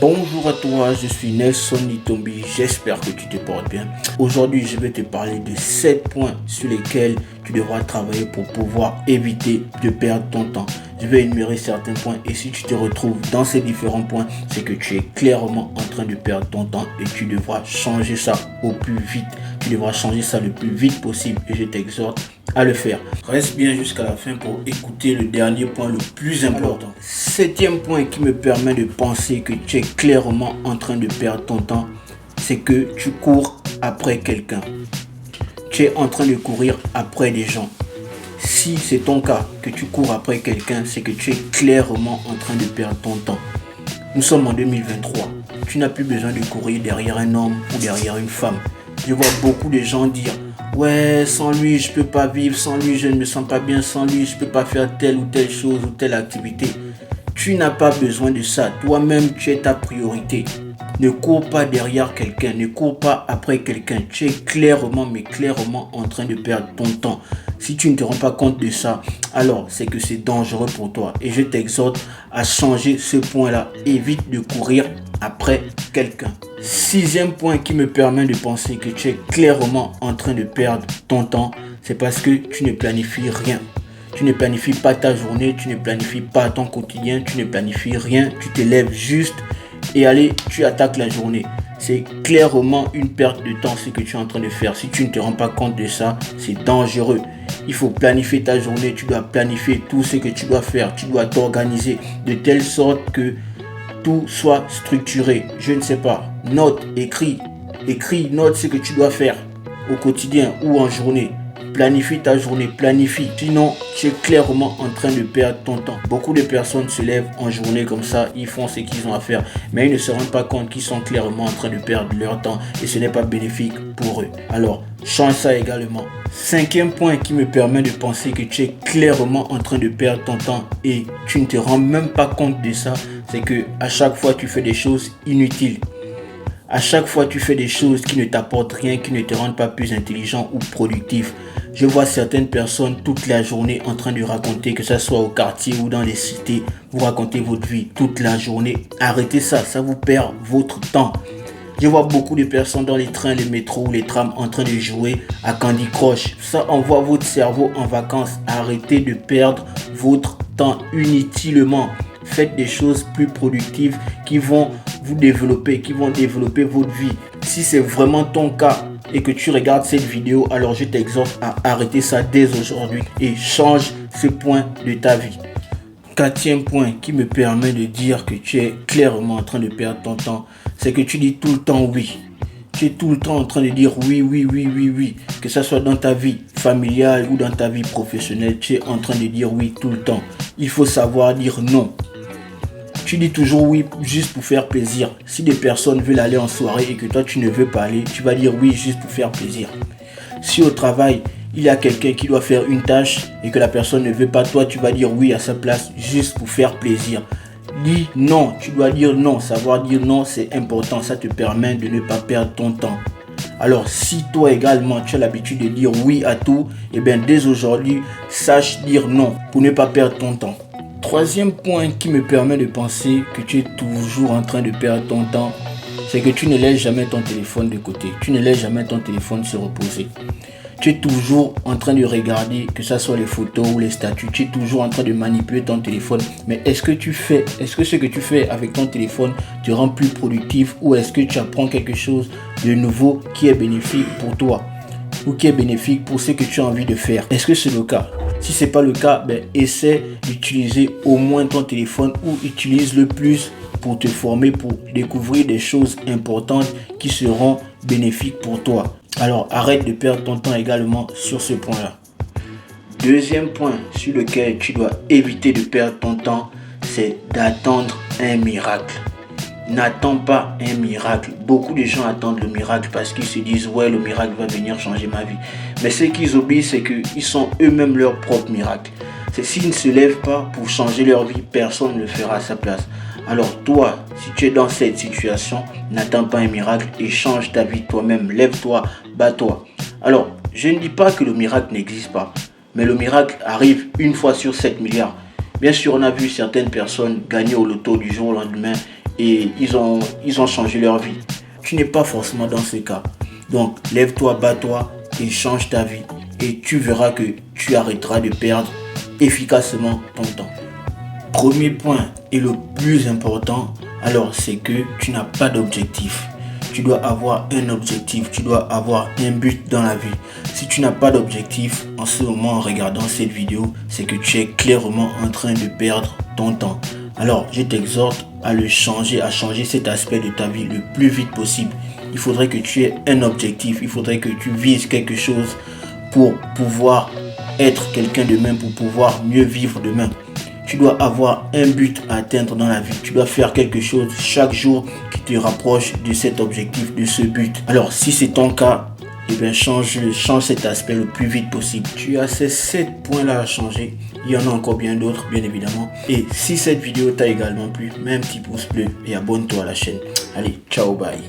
Bonjour à toi, je suis Nelson Nitombi, j'espère que tu te portes bien. Aujourd'hui, je vais te parler de 7 points sur lesquels tu devras travailler pour pouvoir éviter de perdre ton temps. Je vais énumérer certains points et si tu te retrouves dans ces différents points, c'est que tu es clairement en train de perdre ton temps et tu devras changer ça au plus vite. Tu devras changer ça le plus vite possible et je t'exhorte à le faire. Reste bien jusqu'à la fin pour écouter le dernier point le plus important. Septième point qui me permet de penser que tu es clairement en train de perdre ton temps, c'est que tu cours après quelqu'un. Tu es en train de courir après des gens. Si c'est ton cas, que tu cours après quelqu'un, c'est que tu es clairement en train de perdre ton temps. Nous sommes en 2023. Tu n'as plus besoin de courir derrière un homme ou derrière une femme. Je vois beaucoup de gens dire « Ouais, sans lui, je ne peux pas vivre. Sans lui, je ne me sens pas bien. Sans lui, je ne peux pas faire telle ou telle chose ou telle activité. » Tu n'as pas besoin de ça. Toi-même, tu es ta priorité. Ne cours pas derrière quelqu'un. Ne cours pas après quelqu'un. Tu es clairement, mais clairement en train de perdre ton temps. Si tu ne te rends pas compte de ça, alors c'est que c'est dangereux pour toi. Et je t'exhorte à changer ce point-là. Évite de courir après quelqu'un. Sixième point qui me permet de penser que tu es clairement en train de perdre ton temps, c'est parce que tu ne planifies rien. Tu ne planifies pas ta journée, tu ne planifies pas ton quotidien, tu ne planifies rien. Tu te lèves juste et allez, tu attaques la journée. C'est clairement une perte de temps ce que tu es en train de faire. Si tu ne te rends pas compte de ça, c'est dangereux. Il faut planifier ta journée, tu dois planifier tout ce que tu dois faire. Tu dois t'organiser de telle sorte que tout soit structuré. Je ne sais pas. Note, écris, note ce que tu dois faire au quotidien ou en journée. Planifie ta journée, planifie. Sinon, tu es clairement en train de perdre ton temps. Beaucoup de personnes se lèvent en journée comme ça, ils font ce qu'ils ont à faire, mais ils ne se rendent pas compte qu'ils sont clairement en train de perdre leur temps et ce n'est pas bénéfique pour eux. Alors, change ça également. Cinquième point qui me permet de penser que tu es clairement en train de perdre ton temps et tu ne te rends même pas compte de ça, c'est que à chaque fois tu fais des choses inutiles. À chaque fois, tu fais des choses qui ne t'apportent rien, qui ne te rendent pas plus intelligent ou productif. Je vois certaines personnes toute la journée en train de raconter, que ce soit au quartier ou dans les cités, vous racontez votre vie toute la journée. Arrêtez ça, ça vous perd votre temps. Je vois beaucoup de personnes dans les trains, les métros ou les trams en train de jouer à Candy Crush. Ça envoie votre cerveau en vacances. Arrêtez de perdre votre temps inutilement. Faites des choses plus productives qui vont vous développer, qui vont développer votre vie. Si c'est vraiment ton cas et que tu regardes cette vidéo, alors je t'exhorte à arrêter ça dès aujourd'hui et change ce point de ta vie. Quatrième point qui me permet de dire que tu es clairement en train de perdre ton temps, c'est que tu dis tout le temps oui. Tu es tout le temps en train de dire oui. Que ce soit dans ta vie familiale ou dans ta vie professionnelle, tu es en train de dire oui tout le temps. Il faut savoir dire non. Tu dis toujours oui juste pour faire plaisir. Si des personnes veulent aller en soirée et que toi tu ne veux pas aller, tu vas dire oui juste pour faire plaisir. Si au travail, il y a quelqu'un qui doit faire une tâche et que la personne ne veut pas, toi tu vas dire oui à sa place juste pour faire plaisir. Dis non, tu dois dire non. Savoir dire non, c'est important. Ça te permet de ne pas perdre ton temps. Alors, si toi également, tu as l'habitude de dire oui à tout, et bien dès aujourd'hui, sache dire non pour ne pas perdre ton temps. Troisième point qui me permet de penser que tu es toujours en train de perdre ton temps, c'est que tu ne laisses jamais ton téléphone de côté. Tu ne laisses jamais ton téléphone se reposer. Tu es toujours en train de regarder, que ce soit les photos ou les statuts, tu es toujours en train de manipuler ton téléphone. Mais est-ce que ce que tu fais avec ton téléphone te rend plus productif ou est-ce que tu apprends quelque chose de nouveau qui est bénéfique pour toi ou qui est bénéfique pour ce que tu as envie de faire? Est-ce que c'est le cas? Si ce n'est pas le cas, essaie d'utiliser au moins ton téléphone ou utilise-le plus pour te former, pour découvrir des choses importantes qui seront bénéfiques pour toi. Alors, arrête de perdre ton temps également sur ce point-là. Deuxième point sur lequel tu dois éviter de perdre ton temps, c'est d'attendre un miracle. N'attends pas un miracle. Beaucoup de gens attendent le miracle parce qu'ils se disent « Ouais, le miracle va venir changer ma vie. » Mais ce qu'ils oublient, c'est qu'ils sont eux-mêmes leur propre miracle. C'est s'ils ne se lèvent pas pour changer leur vie, personne ne le fera à sa place. Alors toi, si tu es dans cette situation, n'attends pas un miracle et change ta vie toi-même. Lève-toi, bats-toi. Alors, je ne dis pas que le miracle n'existe pas, mais le miracle arrive une fois sur 7 milliards. Bien sûr, on a vu certaines personnes gagner au loto du jour au lendemain et ils ont changé leur vie. Tu n'es pas forcément dans ce cas. Donc, lève-toi, bats-toi et change ta vie. Et tu verras que tu arrêteras de perdre efficacement ton temps. Premier point et le plus important, alors c'est que tu n'as pas d'objectif. Tu dois avoir un objectif, tu dois avoir un but dans la vie. Si tu n'as pas d'objectif, en ce moment en regardant cette vidéo, c'est que tu es clairement en train de perdre ton temps. Alors, je t'exhorte à changer cet aspect de ta vie le plus vite possible. Il faudrait que tu aies un objectif, il faudrait que tu vises quelque chose pour pouvoir être quelqu'un de même, pour pouvoir mieux vivre demain. Tu dois avoir un but à atteindre dans la vie. Tu dois faire quelque chose chaque jour qui te rapproche de cet objectif, de ce but. Alors, si c'est ton cas, eh bien, change cet aspect le plus vite possible. Tu as ces 7 points-là à changer. Il y en a encore bien d'autres, bien évidemment. Et si cette vidéo t'a également plu, mets un petit pouce bleu et abonne-toi à la chaîne. Allez, ciao, bye.